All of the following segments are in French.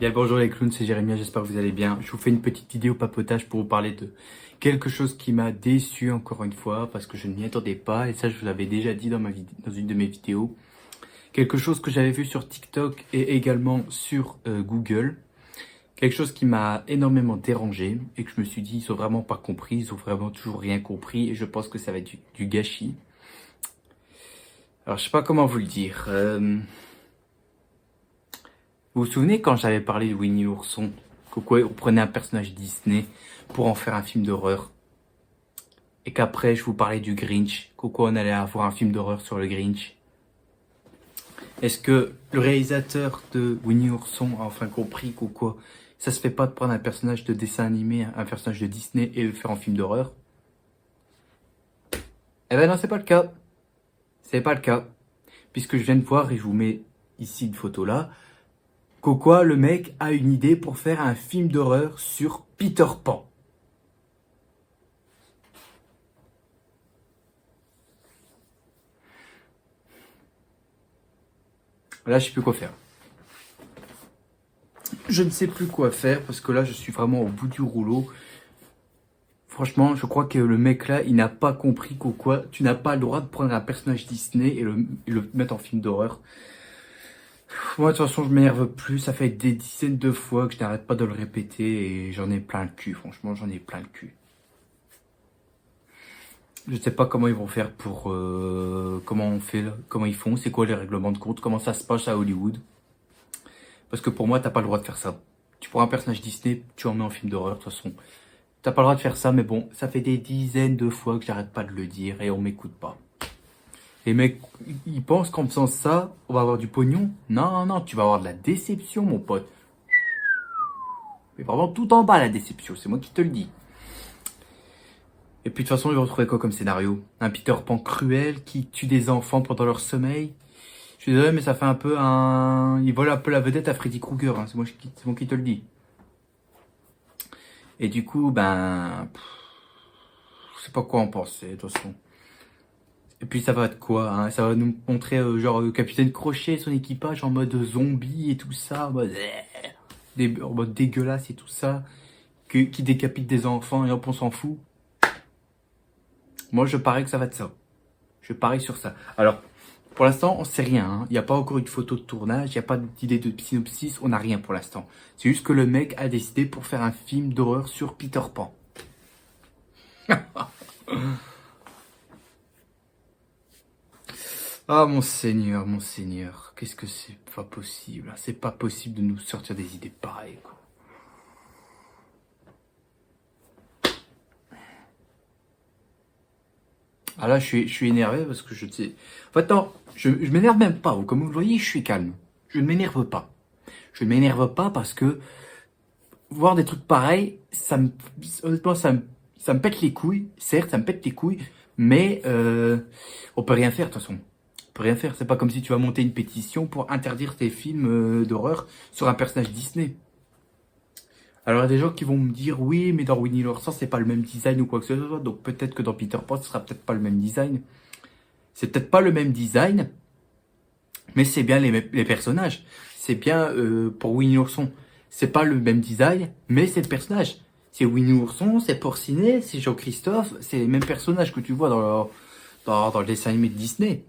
Bien le bonjour les clowns, c'est Jérémia, j'espère que vous allez bien. Je vous fais une petite vidéo papotage pour vous parler de quelque chose qui m'a déçu encore une fois parce que je ne m'y attendais pas et ça je vous l'avais déjà dit dans une de mes vidéos. Quelque chose que j'avais vu sur TikTok et également sur Google. Quelque chose qui m'a énormément dérangé et que je me suis dit ils ont vraiment pas compris, ils ont vraiment toujours rien compris et je pense que ça va être du gâchis. Alors je sais pas comment vous le dire. Vous vous souvenez quand j'avais parlé de Winnie l'ourson, on prenait un personnage Disney pour en faire un film d'horreur, et qu'après je vous parlais du Grinch, on allait avoir un film d'horreur sur le Grinch. Est-ce que le réalisateur de Winnie l'ourson a enfin compris ça se fait pas de prendre un personnage de dessin animé, un personnage de Disney et le faire en film d'horreur? Eh ben non, c'est pas le cas. C'est pas le cas. Puisque je viens de voir et je vous mets ici une photo là. Le mec a une idée pour faire un film d'horreur sur Peter Pan. Là, je sais plus quoi faire. Je ne sais plus quoi faire parce que là, je suis vraiment au bout du rouleau. Franchement, je crois que le mec là, il n'a pas compris tu n'as pas le droit de prendre un personnage Disney et le mettre en film d'horreur. Moi, de toute façon, je m'énerve plus. Ça fait des dizaines de fois que je n'arrête pas de le répéter et j'en ai plein le cul. Franchement, j'en ai plein le cul. Je sais pas comment ils vont faire pour comment ils font, c'est quoi les règlements de compte, comment ça se passe à Hollywood. Parce que pour moi, t'as pas le droit de faire ça. Tu prends un personnage Disney, tu en mets en film d'horreur, de toute façon. T'as pas le droit de faire ça, mais bon, ça fait des dizaines de fois que j'arrête pas de le dire et on m'écoute pas. Les mecs, ils pensent qu'en faisant ça, on va avoir du pognon. Non, non, tu vas avoir de la déception, mon pote. Mais vraiment tout en bas, la déception, c'est moi qui te le dis. Et puis de toute façon, ils vont retrouver quoi comme scénario? Un Peter Pan cruel qui tue des enfants pendant leur sommeil? Je suis désolé, mais ça fait un peu un... Il vole un peu la vedette à Freddy Krueger, hein. C'est moi qui te le dis. Et du coup, je sais pas quoi en penser, de toute façon. Et puis ça va être quoi, hein? Ça va nous montrer Capitaine Crochet et son équipage en mode zombie et tout ça, en mode dégueulasse et tout ça, qui décapite des enfants et hop, on s'en fout. Moi, je parie que ça va être ça. Je parie sur ça. Alors, pour l'instant, on sait rien, hein. Il n'y a pas encore une photo de tournage, il n'y a pas d'idée de synopsis, on n'a rien pour l'instant. C'est juste que le mec a décidé pour faire un film d'horreur sur Peter Pan. Ah mon Seigneur, qu'est-ce que c'est pas possible. C'est pas possible de nous sortir des idées pareilles, quoi. Ah là, je suis énervé parce que je sais... En fait, non, je m'énerve même pas. Comme vous le voyez, je suis calme. Je ne m'énerve pas. Je ne m'énerve pas parce que voir des trucs pareils, honnêtement, ça me pète les couilles. Certes, ça me pète les couilles, mais on peut rien faire de toute façon. On peut rien faire. C'est pas comme si tu vas monter une pétition pour interdire tes films d'horreur sur un personnage Disney. Alors, il y a des gens qui vont me dire, oui, mais dans Winnie l'ourson, c'est pas le même design ou quoi que ce soit. Donc, peut-être que dans Peter Pan, ce sera peut-être pas le même design. C'est peut-être pas le même design, mais c'est bien les personnages. C'est bien pour Winnie l'ourson. C'est pas le même design, mais c'est le personnage. C'est Winnie l'ourson, c'est Porcinet, c'est Jean-Christophe, c'est les mêmes personnages que tu vois dans le dessin animé de Disney.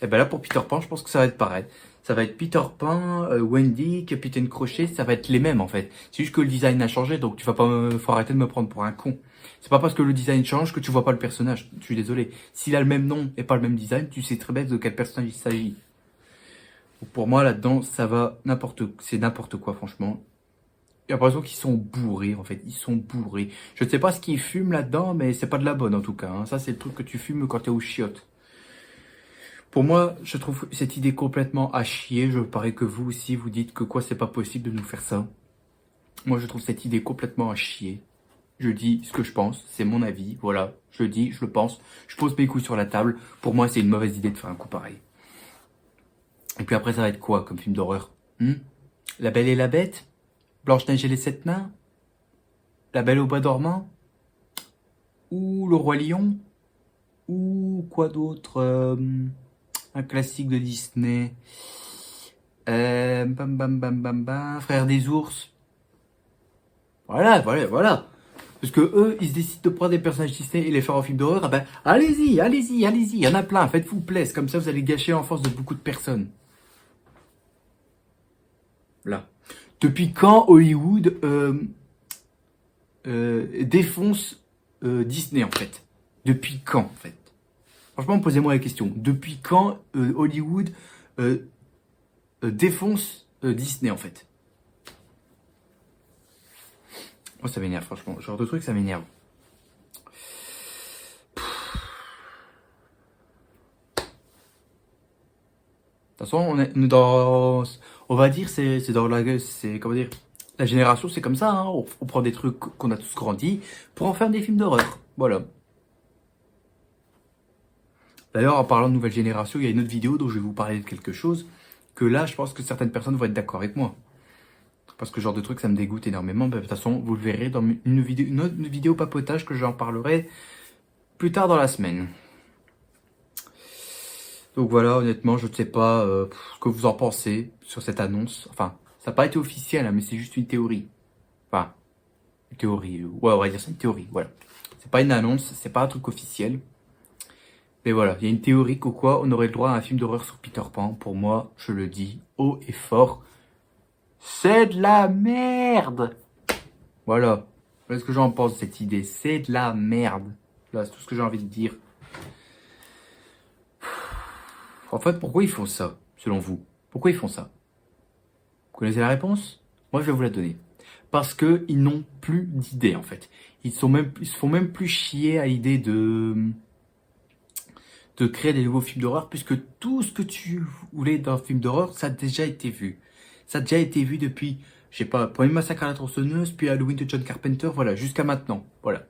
Et ben là, pour Peter Pan, je pense que ça va être pareil. Ça va être Peter Pan, Wendy, Capitaine Crochet, ça va être les mêmes en fait. C'est juste que le design a changé, donc tu vas pas faut arrêter de me prendre pour un con. C'est pas parce que le design change que tu vois pas le personnage. Je suis désolé. S'il a le même nom et pas le même design, tu sais très bien de quel personnage il s'agit. Pour moi, là-dedans, c'est n'importe quoi, franchement. J'ai l'impression qu'ils sont bourrés, en fait. Ils sont bourrés. Je ne sais pas ce qu'ils fument là-dedans, mais c'est pas de la bonne, en tout cas, hein. Ça, c'est le truc que tu fumes quand t'es au chiottes. Pour moi, je trouve cette idée complètement à chier. Je parie que vous aussi, vous dites que c'est pas possible de nous faire ça. Moi, je trouve cette idée complètement à chier. Je dis ce que je pense, c'est mon avis, voilà. Je le dis, je le pense. Je pose mes couilles sur la table. Pour moi, c'est une mauvaise idée de faire un coup pareil. Et puis après, ça va être quoi comme film d'horreur? La Belle et la Bête? Blanche-Neige et les Sept Nains? La Belle au Bois dormant? Ou Le Roi Lion? Ou quoi d'autre? Un classique de Disney. Bam, bam, bam, bam, bam. Frère des ours. Voilà, voilà, voilà. Parce que eux, ils se décident de prendre des personnages Disney et les faire en film d'horreur. Ah ben, allez-y, allez-y, allez-y. Il y en a plein. Faites-vous plaisir. Comme ça, vous allez gâcher l'enfance de beaucoup de personnes. Là. Depuis quand Hollywood défonce Disney, en fait? Depuis quand, en fait? Franchement, posez-moi la question. Depuis quand Hollywood défonce Disney, en fait? Moi, ça m'énerve, franchement. Ce genre de truc, ça m'énerve. De toute façon, on est dans, on va dire, c'est dans la, c'est, comment dire, la génération, c'est comme ça, hein. On prend des trucs qu'on a tous grandi pour en faire des films d'horreur. Voilà. D'ailleurs, en parlant de nouvelle génération, il y a une autre vidéo dont je vais vous parler de quelque chose que là, je pense que certaines personnes vont être d'accord avec moi. Parce que ce genre de truc, ça me dégoûte énormément. De toute façon, vous le verrez dans une autre vidéo papotage que j'en parlerai plus tard dans la semaine. Donc voilà, honnêtement, je ne sais pas ce que vous en pensez sur cette annonce. Enfin, ça n'a pas été officiel, hein, mais c'est juste une théorie. Enfin, une théorie. Ouais, on va dire c'est une théorie, voilà. C'est pas une annonce, c'est pas un truc officiel. Mais voilà, il y a une théorie qu'au quoi on aurait le droit à un film d'horreur sur Peter Pan. Pour moi, je le dis haut et fort, c'est de la merde. Voilà. Voilà ce que j'en pense de cette idée. C'est de la merde. Là, c'est tout ce que j'ai envie de dire. En fait, pourquoi ils font ça, selon vous? Pourquoi ils font ça? Vous connaissez la réponse? Moi, je vais vous la donner. Parce que ils n'ont plus d'idées, en fait. Ils se font même plus chier à l'idée de créer des nouveaux films d'horreur, puisque tout ce que tu voulais dans un film d'horreur, ça a déjà été vu. Ça a déjà été vu depuis, je sais pas, premier Massacre à la tronçonneuse, puis Halloween de John Carpenter, voilà, jusqu'à maintenant. Voilà.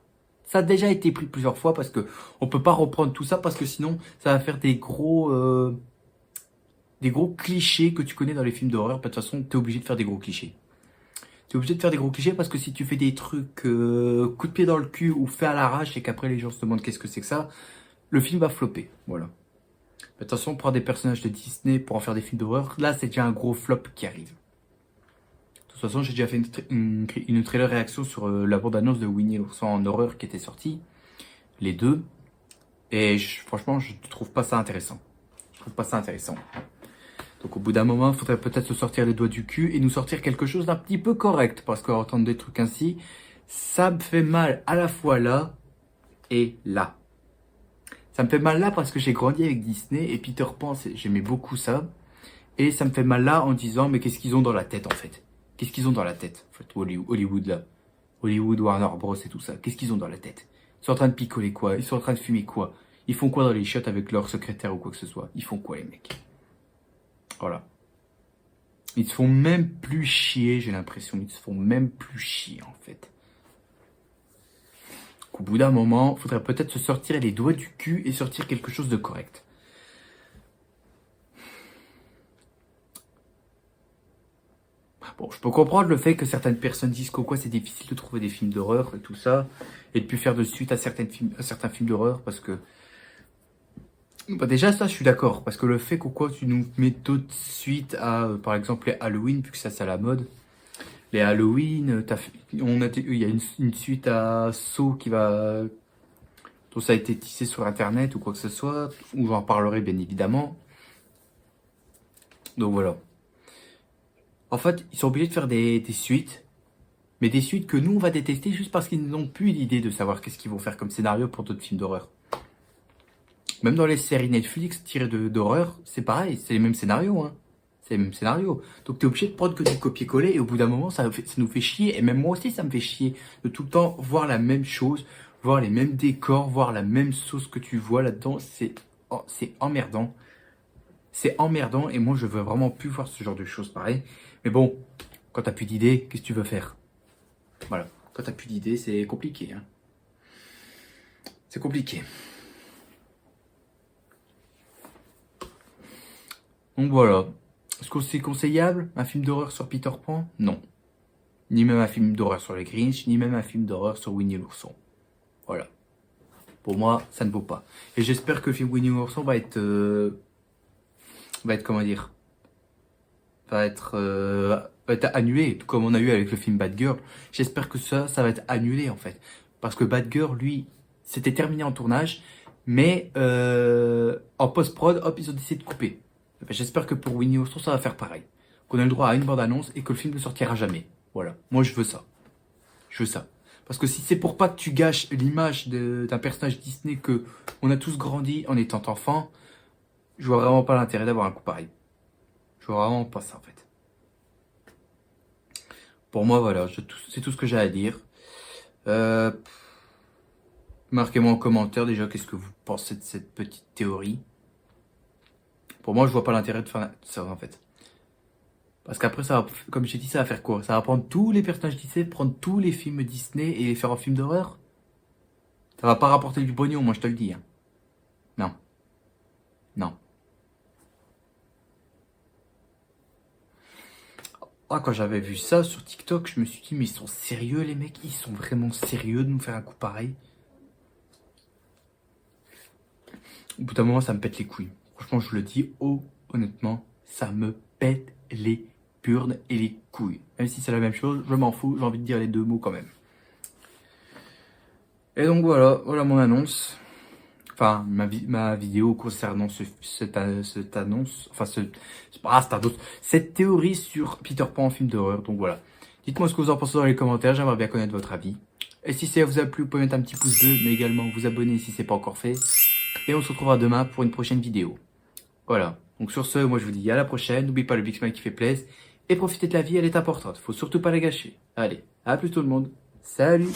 Ça a déjà été pris plusieurs fois parce que on peut pas reprendre tout ça parce que sinon ça va faire des gros clichés que tu connais dans les films d'horreur. De toute façon, t'es obligé de faire des gros clichés. T'es obligé de faire des gros clichés parce que si tu fais des trucs coup de pied dans le cul ou fait à l'arrache et qu'après les gens se demandent qu'est-ce que c'est que ça, le film va flopper. Voilà. De toute façon, prendre des personnages de Disney pour en faire des films d'horreur, là c'est déjà un gros flop qui arrive. De toute façon, j'ai déjà fait une trailer réaction sur la bande-annonce de Winnie l'ourson en horreur qui était sortie. Les deux. Et franchement, je trouve pas ça intéressant. Je trouve pas ça intéressant. Donc au bout d'un moment, il faudrait peut-être se sortir les doigts du cul et nous sortir quelque chose d'un petit peu correct. Parce qu'entendre des trucs ainsi, ça me fait mal à la fois là et là. Ça me fait mal là parce que j'ai grandi avec Disney et Peter Pan, j'aimais beaucoup ça. Et ça me fait mal là en disant, mais qu'est-ce qu'ils ont dans la tête en fait? Qu'est-ce qu'ils ont dans la tête, en fait, Hollywood là? Hollywood, Warner Bros et tout ça. Qu'est-ce qu'ils ont dans la tête? Ils sont en train de picoler quoi? Ils sont en train de fumer quoi? Ils font quoi dans les chiottes avec leur secrétaire ou quoi que ce soit? Ils font quoi les mecs? Voilà. Ils se font même plus chier, j'ai l'impression. Ils se font même plus chier en fait. Au bout d'un moment, il faudrait peut-être se sortir les doigts du cul et sortir quelque chose de correct. Bon, je peux comprendre le fait que certaines personnes disent qu'au quoi c'est difficile de trouver des films d'horreur et tout ça, et de plus faire de suite à certains films d'horreur, parce que... Bah déjà ça je suis d'accord, parce que le fait qu'au quoi tu nous mets d'autres suites à, par exemple les Halloween, vu que ça c'est à la mode, les Halloween, il y a une suite à Saw qui va... dont ça a été tissé sur internet ou quoi que ce soit, où j'en parlerai bien évidemment. Donc voilà. En fait, ils sont obligés de faire des suites, mais des suites que nous, on va détester juste parce qu'ils n'ont plus l'idée de savoir qu'est-ce qu'ils vont faire comme scénario pour d'autres films d'horreur. Même dans les séries Netflix tirées d'horreur, c'est pareil, c'est les mêmes scénarios, hein. C'est les mêmes scénarios. Donc t'es obligé de prendre que du copier-coller et au bout d'un moment, ça nous fait chier. Et même moi aussi, ça me fait chier de tout le temps voir la même chose, voir les mêmes décors, voir la même sauce que tu vois là-dedans. C'est emmerdant. C'est emmerdant et moi, je veux vraiment plus voir ce genre de choses pareil. Mais bon, quand t'as plus d'idées, qu'est-ce que tu veux faire? Voilà. Quand t'as plus d'idées, c'est compliqué, hein. C'est compliqué. Donc voilà. Est-ce que c'est conseillable un film d'horreur sur Peter Pan? Non. Ni même un film d'horreur sur les Grinch, ni même un film d'horreur sur Winnie l'ourson. Voilà. Pour moi, ça ne vaut pas. Et j'espère que le film Winnie l'ourson va être comment dire, va être annulé, tout comme on a eu avec le film Bad Girl. J'espère que ça va être annulé en fait. Parce que Bad Girl, lui, c'était terminé en tournage, mais en post-prod, hop, ils ont décidé de couper. Enfin, j'espère que pour Winnie Houston, ça va faire pareil. Qu'on a le droit à une bande-annonce et que le film ne sortira jamais. Voilà, moi je veux ça. Je veux ça. Parce que si c'est pour pas que tu gâches l'image d'un personnage Disney que on a tous grandi en étant enfant, je vois vraiment pas l'intérêt d'avoir un coup pareil. Je vois vraiment pas ça en fait. Pour moi, voilà, c'est tout ce que j'ai à dire. Euh, Marquez-moi en commentaire déjà qu'est-ce que vous pensez de cette petite théorie. Pour moi, je vois pas l'intérêt de faire ça en fait. Parce qu'après, ça va, comme j'ai dit, ça va faire quoi? Ça va prendre tous les personnages Disney, prendre tous les films Disney et les faire en film d'horreur? Ça va pas rapporter du pognon, moi je te le dis. Hein. Non. Non. Ah, quand j'avais vu ça sur TikTok, je me suis dit, mais ils sont sérieux les mecs? Ils sont vraiment sérieux de nous faire un coup pareil? Au bout d'un moment, ça me pète les couilles. Franchement, je le dis honnêtement, ça me pète les burnes et les couilles. Même si c'est la même chose, je m'en fous, j'ai envie de dire les deux mots quand même. Et donc voilà mon annonce. Enfin, ma vidéo concernant cette annonce. Enfin, cette théorie sur Peter Pan en film d'horreur. Donc voilà. Dites-moi ce que vous en pensez dans les commentaires, j'aimerais bien connaître votre avis. Et si ça vous a plu, vous pouvez mettre un petit pouce bleu, mais également vous abonner si c'est pas encore fait. Et on se retrouvera demain pour une prochaine vidéo. Voilà. Donc sur ce, moi je vous dis à la prochaine. N'oubliez pas le big smile qui fait plaisir. Et profitez de la vie, elle est importante. Faut surtout pas la gâcher. Allez, à plus tout le monde. Salut!